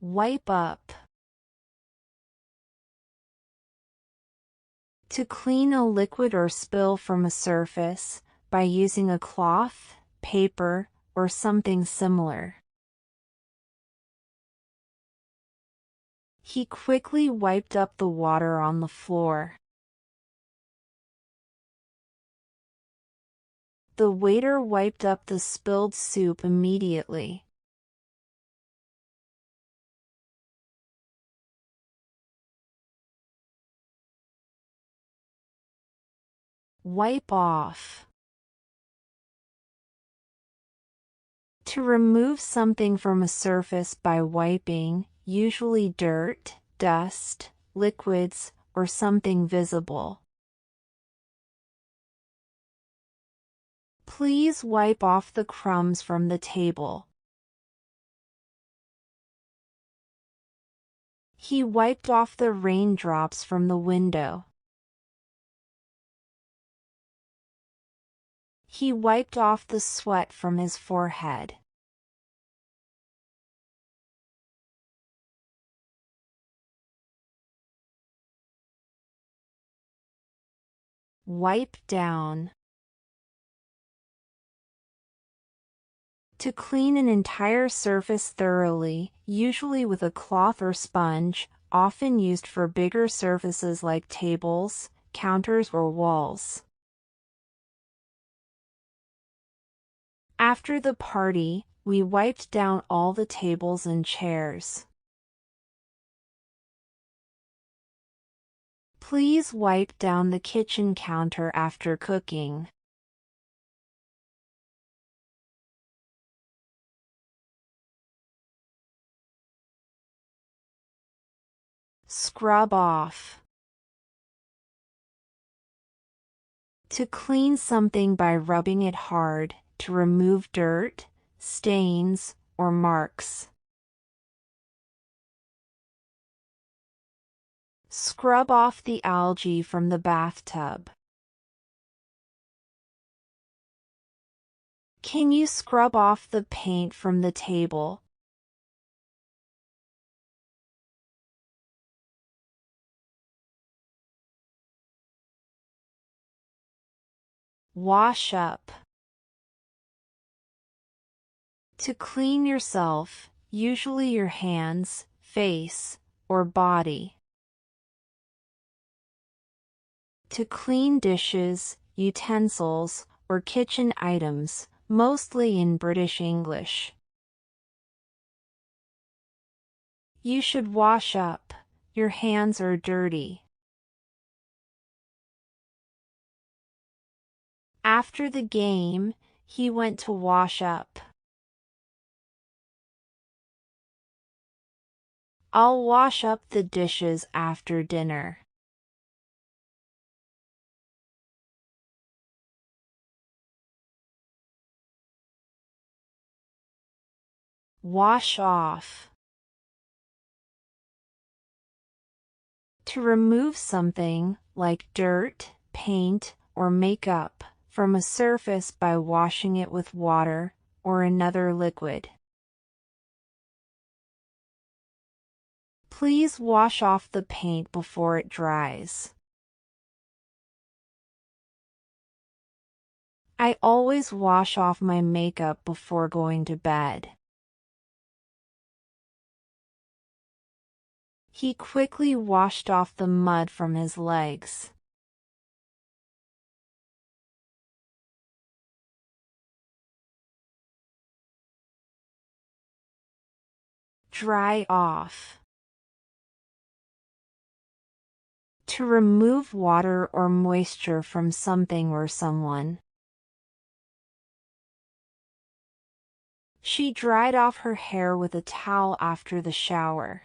Wipe up. To clean a liquid or spill from a surface, by using a cloth, paper, or something similar. He quickly wiped up the water on the floor. The waiter wiped up the spilled soup immediately. Wipe off. To remove something from a surface by wiping, usually dirt, dust, liquids, or something visible. Please wipe off the crumbs from the table. He wiped off the raindrops from the window. He wiped off the sweat from his forehead. Wipe down. To clean an entire surface thoroughly, usually with a cloth or sponge, often used for bigger surfaces like tables, counters, or walls. After the party, we wiped down all the tables and chairs. Please wipe down the kitchen counter after cooking. Scrub off. To clean something by rubbing it hard, to remove dirt, stains, or marks. Scrub off the algae from the bathtub. Can you scrub off the paint from the table? Wash up. To clean yourself, usually your hands, face, or body. To clean dishes, utensils, or kitchen items, mostly in British English. You should wash up. Your hands are dirty. After the game, he went to wash up. I'll wash up the dishes after dinner. Wash off. To remove something, like dirt, paint, or makeup, from a surface by washing it with water or another liquid. Please wash off the paint before it dries. I always wash off my makeup before going to bed. He quickly washed off the mud from his legs. Dry off. To remove water or moisture from something or someone. She dried off her hair with a towel after the shower.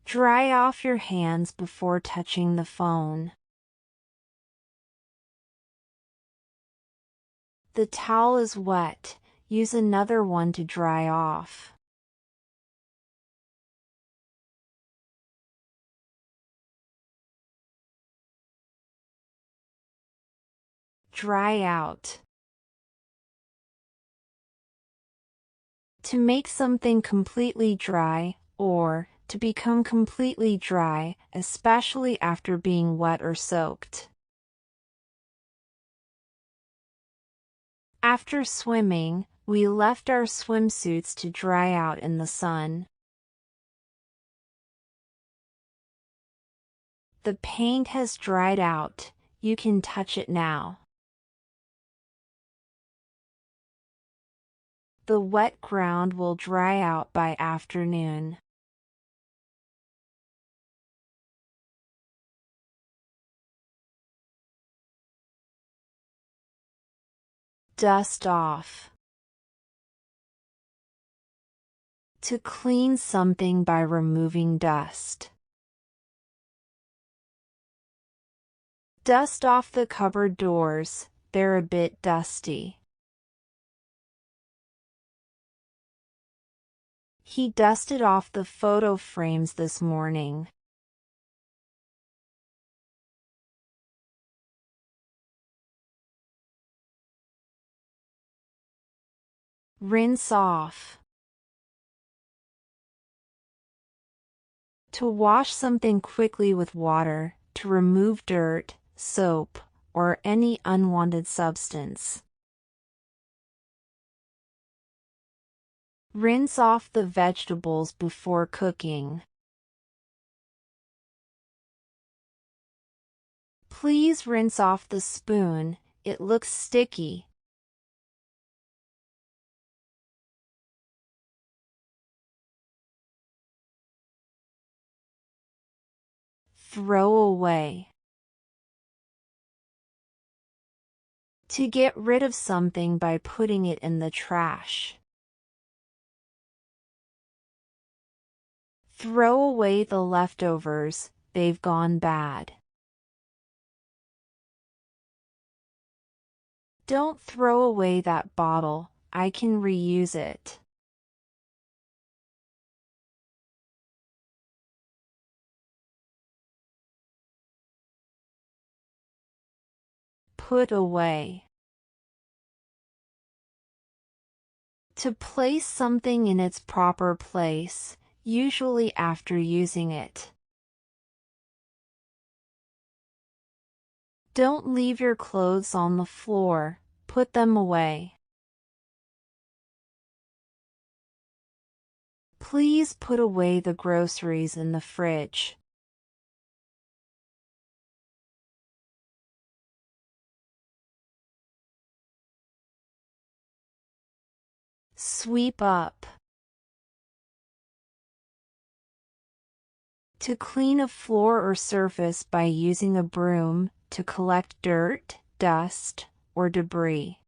Dry off your hands before touching the phone. The towel is wet. Use another one to dry off. Dry out. To make something completely dry, or to become completely dry, especially after being wet or soaked. After swimming, we left our swimsuits to dry out in the sun. The paint has dried out. You can touch it now. The wet ground will dry out by afternoon. Dust off. To clean something by removing dust. Dust off the cupboard doors, they're a bit dusty. He dusted off the photo frames this morning. Rinse off. To wash something quickly with water, to remove dirt, soap, or any unwanted substance. Rinse off the vegetables before cooking. Please rinse off the spoon, it looks sticky. Throw away. To get rid of something by putting it in the trash. Throw away the leftovers, they've gone bad. Don't throw away that bottle, I can reuse it. Put away. To place something in its proper place, usually after using it. Don't leave your clothes on the floor, put them away. Please put away the groceries in the fridge. Sweep up. To clean a floor or surface by using a broom, to collect dirt, dust, or debris.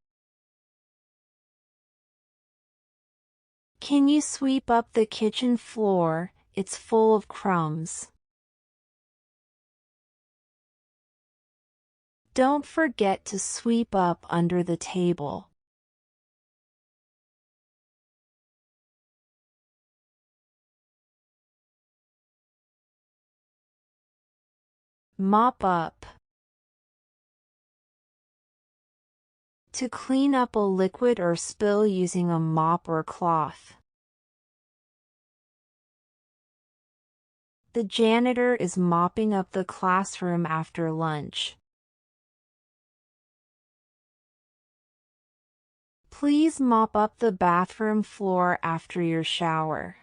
Can you sweep up the kitchen floor? It's full of crumbs. Don't forget to sweep up under the table. Mop up. To clean up a liquid or spill using a mop or cloth. The janitor is mopping up the classroom after lunch. Please mop up the bathroom floor after your shower.